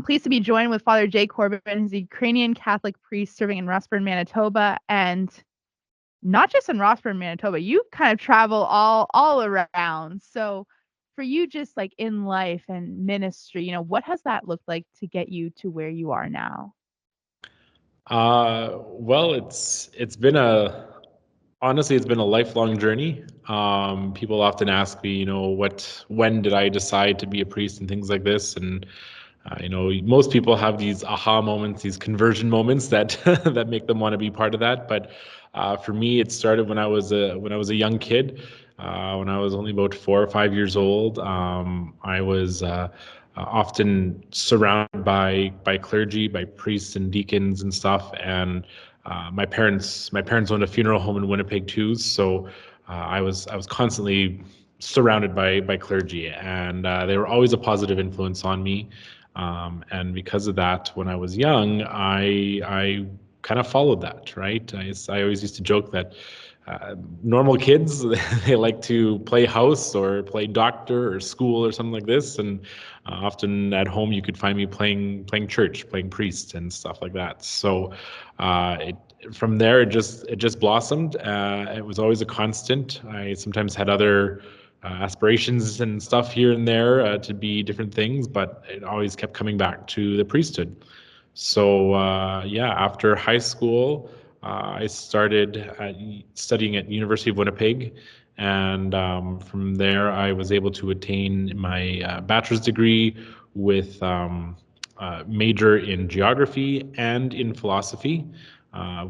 pleased to be joined with Father Jay Korban. He's a Ukrainian Catholic priest serving in Rossburn, Manitoba, and not just in Rossburn, Manitoba. You kind of travel all around. So, for you, just like in life and ministry, what has that looked like to get you to where you are now? Well, it's been a honestly, it's been a lifelong journey. People often ask me, when did I decide to be a priest and things like this, and most people have these aha moments, these conversion moments that that make them want to be part of that. But for me, it started when I was a young kid. When I was only about 4 or 5 years old, I was often surrounded by clergy, by priests and deacons and stuff. And my parents owned a funeral home in Winnipeg too, so I was constantly surrounded by clergy, and they were always a positive influence on me. And because of that, when I was young, I kind of followed that, right? I always used to joke that normal kids, they like to play house or play doctor or school or something like this, and often at home you could find me playing church, playing priest and stuff like that. So it from there it just blossomed. It was always a constant. I sometimes had other aspirations and stuff here and there to be different things, but it always kept coming back to the priesthood. So yeah, after high school, I started studying at University of Winnipeg, and from there I was able to attain my bachelor's degree with major in geography and in philosophy,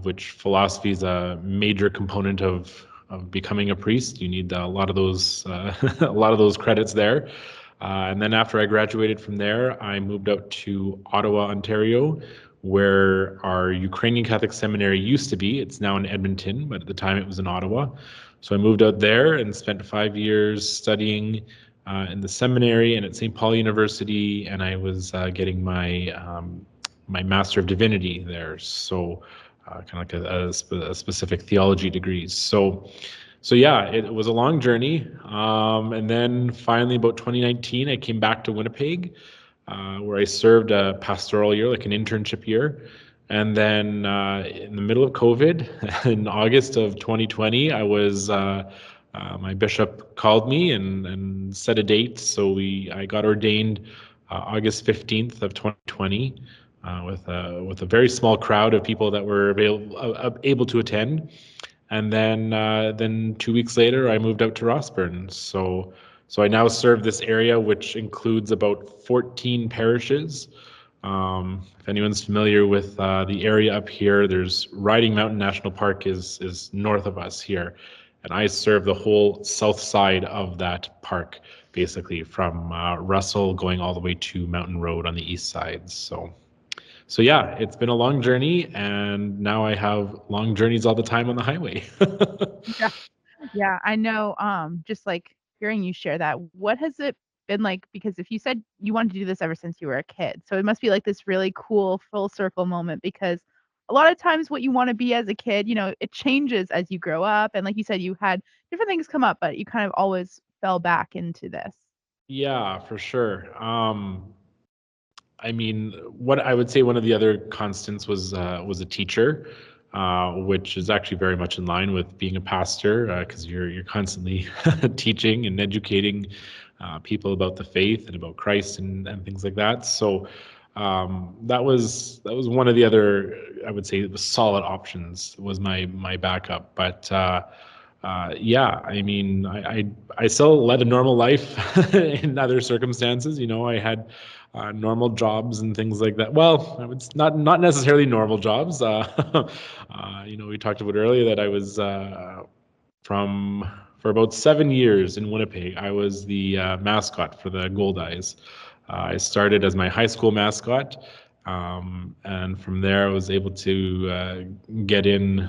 which philosophy is a major component of becoming a priest. You need a lot of those a lot of those credits there. And then after I graduated from there, I moved out to Ottawa, Ontario, where our Ukrainian Catholic seminary used to be. It's now in Edmonton, but at the time it was in Ottawa. So I moved out there and spent 5 years studying in the seminary and at St. Paul University, and I was getting my Master of Divinity there. So kind of like a specific theology degree. So yeah, it was a long journey. And then finally, about 2019, I came back to Winnipeg, where I served a pastoral year, like an internship year. And then in the middle of COVID, in August of 2020, my bishop called me and set a date. So I got ordained August 15th of 2020 with a very small crowd of people that were able to attend. And then 2 weeks later, I moved out to Rossburn. So I now serve this area, which includes about 14 parishes. If anyone's familiar with the area up here, there's Riding Mountain National Park is north of us here, and I serve the whole south side of that park, basically from Russell going all the way to Mountain Road on the east side. So yeah, it's been a long journey, and now I have long journeys all the time on the highway. Yeah. Yeah, I know, just, like, hearing you share that, what has it been like? Because if you said you wanted to do this ever since you were a kid, so it must be, like, this really cool full circle moment because a lot of times what you wanna be as a kid, it changes as you grow up, and like you said, you had different things come up, but you kind of always fell back into this. Yeah, for sure. I mean, what I would say one of the other constants was a teacher, which is actually very much in line with being a pastor, because you're constantly teaching and educating people about the faith and about Christ and things like that. So that was one of the other, I would say, the solid options was my backup. But yeah, I mean, I still led a normal life in other circumstances. I had normal jobs and things like that. Well, it's not necessarily normal jobs. We talked about earlier that I was from for about 7 years in Winnipeg. I was the mascot for the Goldeyes. I started as my high school mascot, and from there I was able to get in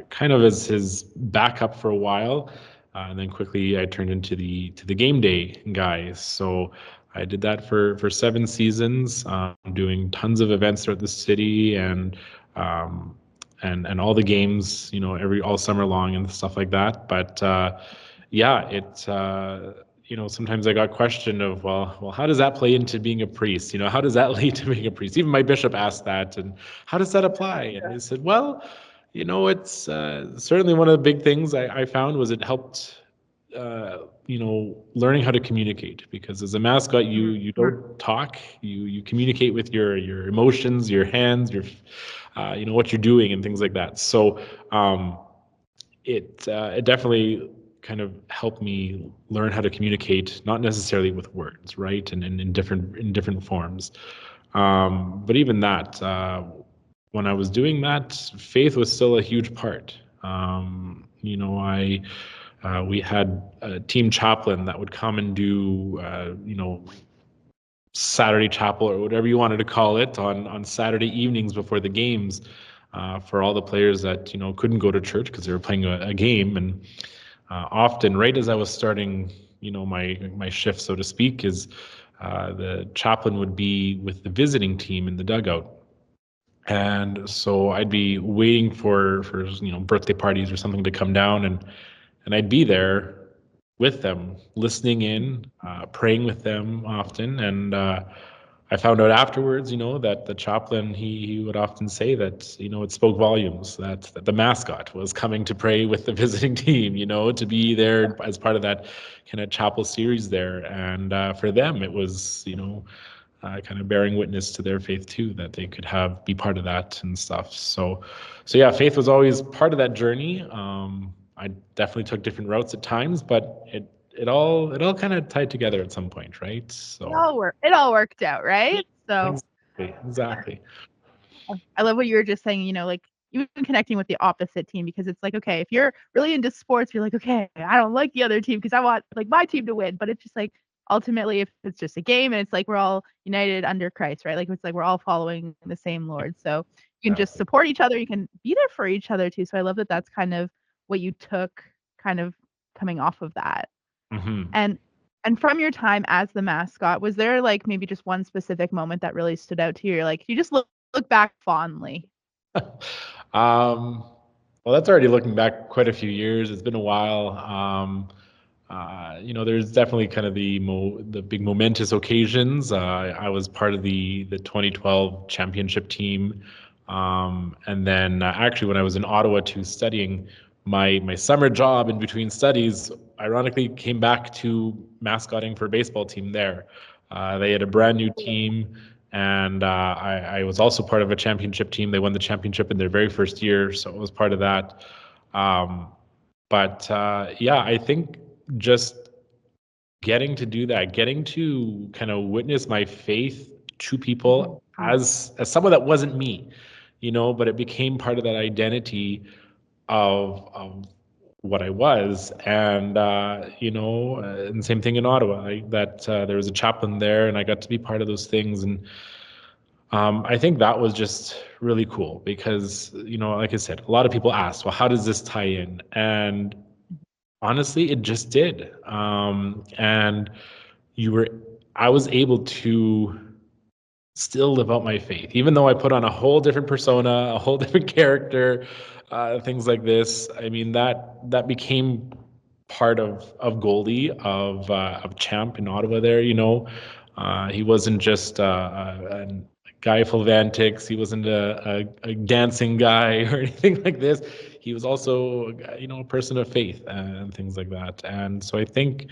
kind of as his backup for a while, and then quickly I turned into the game day guy. So I did that for 7 seasons, doing tons of events throughout the city um, and all the games, all summer long and stuff like that. But yeah, sometimes I got questioned of, well, how does that play into being a priest? How does that lead to being a priest? Even my bishop asked that, and how does that apply? And I said, well, it's certainly one of the big things I found was it helped, learning how to communicate, because as a mascot, you don't talk, you communicate with your emotions, your hands, your, what you're doing and things like that. So it definitely kind of helped me learn how to communicate, not necessarily with words, right, and in different forms. But even that, when I was doing that, faith was still a huge part. We had a team chaplain that would come and do, Saturday chapel or whatever you wanted to call it on Saturday evenings before the games, for all the players that couldn't go to church because they were playing a game. And often, right as I was starting, my shift, so to speak, is the chaplain would be with the visiting team in the dugout. And so I'd be waiting for birthday parties or something to come down, and I'd be there with them, listening in, praying with them often. And I found out afterwards, that the chaplain, he would often say that, it spoke volumes that the mascot was coming to pray with the visiting team, to be there as part of that kind of chapel series there. And for them, it was, kind of bearing witness to their faith too, that they could be part of that and stuff. So yeah, faith was always part of that journey. I definitely took different routes at times, but it all kind of tied together at some point, right? So It all worked out, right? So exactly. I love what you were just saying, like even connecting with the opposite team, because it's like, okay, if you're really into sports, you're like, okay, I don't like the other team because I want like my team to win. But it's just like ultimately, if it's just a game and it's like we're all united under Christ, right? Like it's like we're all following the same Lord. So you can just Exactly. support each other. You can be there for each other too. So I love that that's kind of what you took kind of coming off of that. Hmm. And from your time as the mascot, was there like maybe just one specific moment that really stood out to you? You're like, you just look back fondly. um, well, that's already looking back quite a few years. It's been a while. There's definitely kind of the big momentous occasions. I was part of the 2012 championship team, and then actually when I was in Ottawa too studying, my summer job in between studies, ironically, came back to mascotting for a baseball team there. They had a brand new team, and I was also part of a championship team. They won the championship in their very first year, so I was part of that. Um, but yeah, I think just getting to do that, getting to kind of witness my faith to people as someone that wasn't me, but it became part of that identity of what I was. And and same thing in Ottawa, that there was a chaplain there, and I got to be part of those things. And I think that was just really cool because, like I said, a lot of people asked, well, how does this tie in? And honestly, it just did. And you were, I was able to still live out my faith, even though I put on a whole different persona, a whole different character, things like this. I mean, that became part of Goldie, of Champ in Ottawa. There, he wasn't just a guy full of antics. He wasn't a dancing guy or anything like this. He was also, a person of faith and things like that. And so I think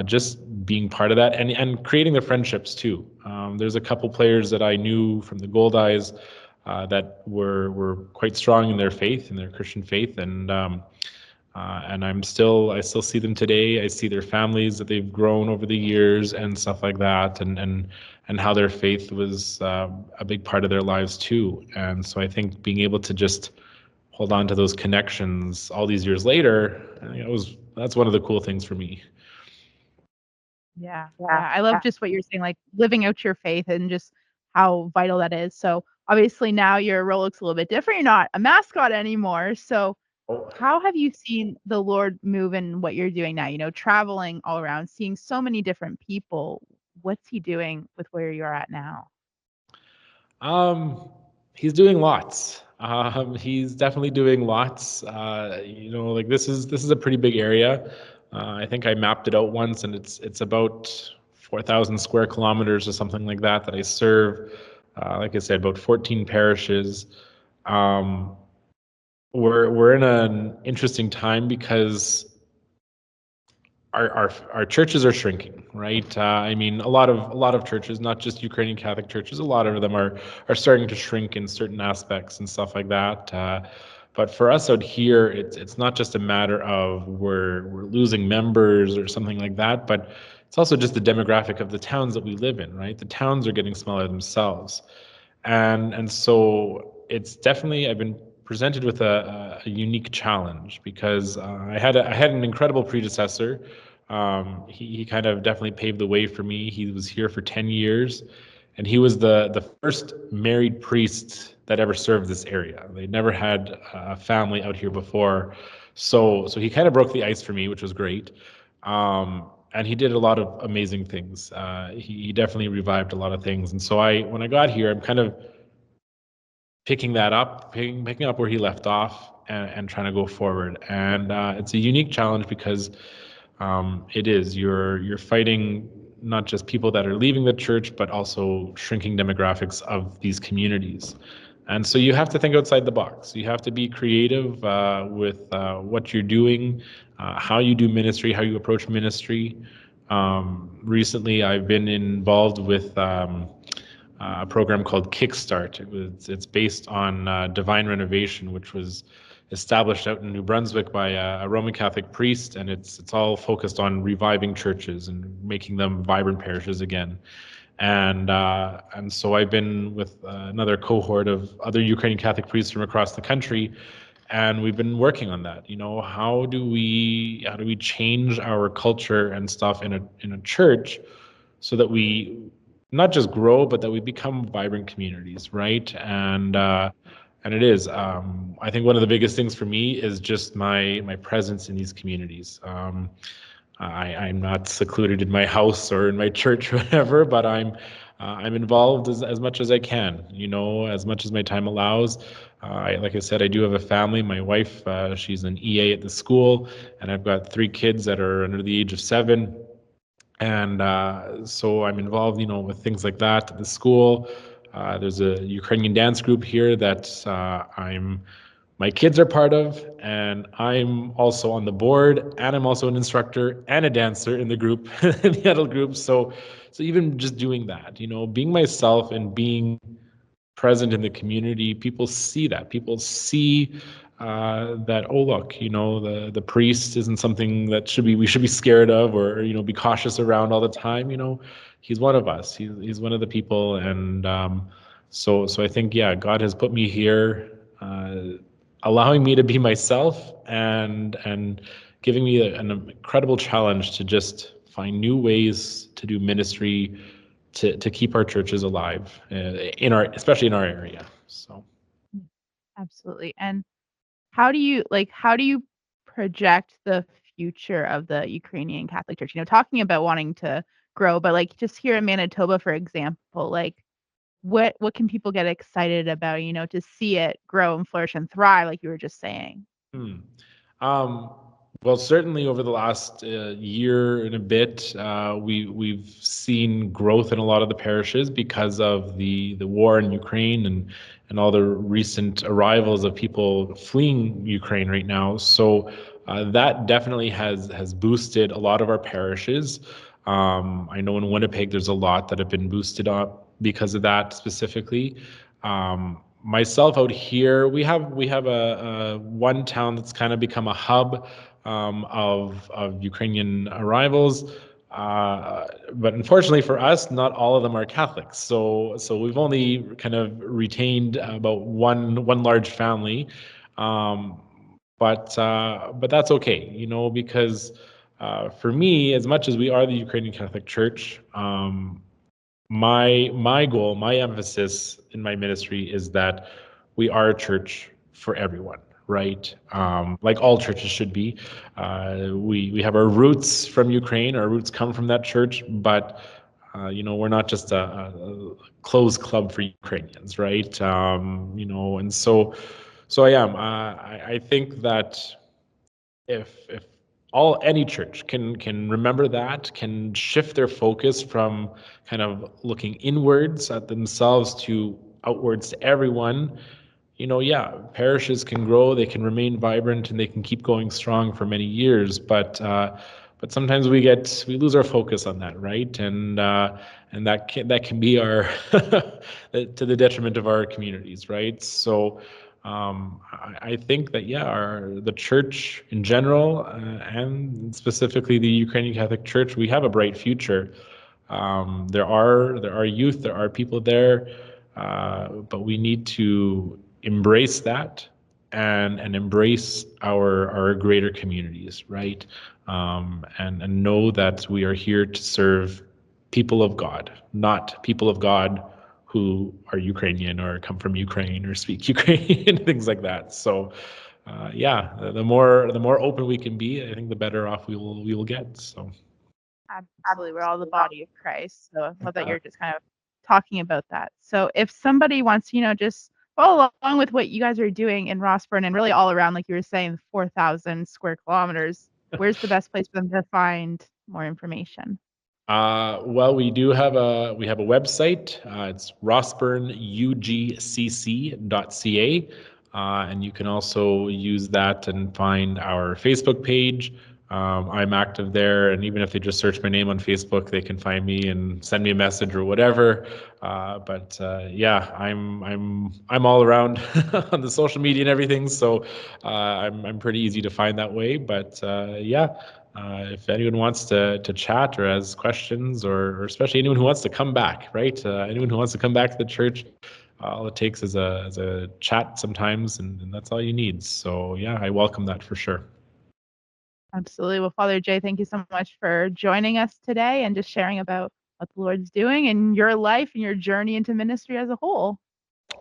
just being part of that and creating the friendships too. There's a couple players that I knew from the Goldeyes that were quite strong in their faith, in their Christian faith, and I still see them today. I see their families that they've grown over the years and stuff like that, and how their faith was a big part of their lives too. And so I think being able to just hold on to those connections all these years later, I think that's one of the cool things for me. Yeah, yeah, I love just what you're saying, like, living out your faith and just how vital that is. So, obviously, now your role looks a little bit different, you're not a mascot anymore, so how have you seen the Lord move in what you're doing now? Traveling all around, seeing so many different people. What's he doing with where you're at now? Um, he's doing lots. He's definitely doing lots. Like this is a pretty big area. I think I mapped it out once, and it's about 4,000 square kilometers or something like that that I serve. Like I said, about 14 parishes. Um, we're in an interesting time because our churches are shrinking, right? I mean, a lot of churches, not just Ukrainian Catholic churches, a lot of them are starting to shrink in certain aspects and stuff like that. But for us out here, it's not just a matter of we're losing members or something like that, but it's also just the demographic of the towns that we live in, right? The towns are getting smaller themselves, and so it's definitely I've been presented with a unique challenge because I had an incredible predecessor. He kind of definitely paved the way for me. He was here for 10 years, and he was the first married priest that ever served this area. They never had a family out here before, so he kind of broke the ice for me, which was great. And he did a lot of amazing things. He definitely revived a lot of things. And so when I got here, I'm kind of picking that up, picking up where he left off, and trying to go forward. And it's a unique challenge because you're fighting not just people that are leaving the church, but also shrinking demographics of these communities. And so you have to think outside the box. You have to be creative with what you're doing, how you do ministry, how you approach ministry. Recently, I've been involved with a program called Kickstart. It's based on divine renovation, which was established out in New Brunswick by a Roman Catholic priest, and it's all focused on reviving churches and making them vibrant parishes again. And so I've been with another cohort of other Ukrainian Catholic priests from across the country, and we've been working on that. How do we change our culture and stuff in a church so that we not just grow, but that we become vibrant communities, right? And it is. I think one of the biggest things for me is just my presence in these communities. I'm not secluded in my house or in my church or whatever, but I'm involved as much as I can. As much as my time allows. Like I said, I do have a family. My wife, she's an EA at the school, and I've got 3 kids that are under the age of 7. And so I'm involved, with things like that at the school. There's a Ukrainian dance group here that my kids are part of, and I'm also on the board, and I'm also an instructor and a dancer in the group, in the adult group. So even just doing that, being myself and being present in the community, people see that. People see that, oh look, the priest isn't something that we should be scared of or be cautious around all the time. He's one of us. He's one of the people, and so I think, yeah, God has put me here, allowing me to be myself and giving me an incredible challenge to just find new ways to do ministry to keep our churches alive especially in our area. So Mm, absolutely. And how do you project the future of the Ukrainian Catholic Church? Talking about wanting to grow, but, just here in Manitoba, for example, what can people get excited about, to see it grow and flourish and thrive like you were just saying? Hmm. Um, well, certainly over the last year and a bit, we've seen growth in a lot of the parishes because of the war in Ukraine and all the recent arrivals of people fleeing Ukraine right now. So that definitely has boosted a lot of our parishes. I know in Winnipeg there's a lot that have been boosted up because of that specifically. Myself out here, we have a one town that's kind of become a hub of Ukrainian arrivals. But unfortunately for us, not all of them are Catholics. So we've only kind of retained about one large family, um, but that's okay, because for me, as much as we are the Ukrainian Catholic Church, my goal, my emphasis in my ministry is that we are a church for everyone, right? Like all churches should be. We have our roots from Ukraine. Our roots come from that church, but we're not just a closed club for Ukrainians, right? And so I am. I think that if any church can remember that, can shift their focus from kind of looking inwards at themselves to outwards to everyone. Yeah, parishes can grow, they can remain vibrant, and they can keep going strong for many years. But sometimes we lose our focus on that, right? And that can be our to the detriment of our communities, right? So I think that the church in general, and specifically the Ukrainian Catholic Church, we have a bright future. There are youth, there are people there, but we need to embrace that and embrace our greater communities, right? And know that we are here to serve people of God, not people of God who are Ukrainian or come from Ukraine or speak Ukrainian, things like that. So, the more open we can be, I think the better off we will get. So. Absolutely. We're all the body of Christ. So I love that you're just kind of talking about that. So if somebody wants to, just follow along with what you guys are doing in Rossburn and really all around, like you were saying, 4,000 square kilometers, where's the best place for them to find more information? Well, we have a website. It's rossburnugcc.ca, and you can also use that and find our Facebook page. I'm active there, and even if they just search my name on Facebook, they can find me and send me a message or whatever. But yeah, I'm all around on the social media and everything, so I'm pretty easy to find that way. But yeah. If anyone wants to chat or has questions, or especially anyone who wants to come back, right? Anyone who wants to come back to the church, all it takes is a chat sometimes, and that's all you need. So yeah, I welcome that for sure. Absolutely. Well, Father Jay, thank you so much for joining us today and just sharing about what the Lord's doing in your life and your journey into ministry as a whole.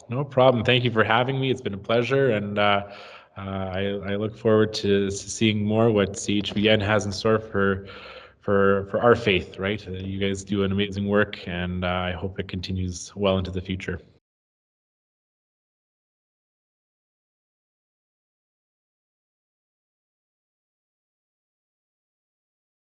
No problem. Thank you for having me. It's been a pleasure, and I look forward to seeing more what CHBN has in store for our faith. Right, you guys do an amazing work, and I hope it continues well into the future.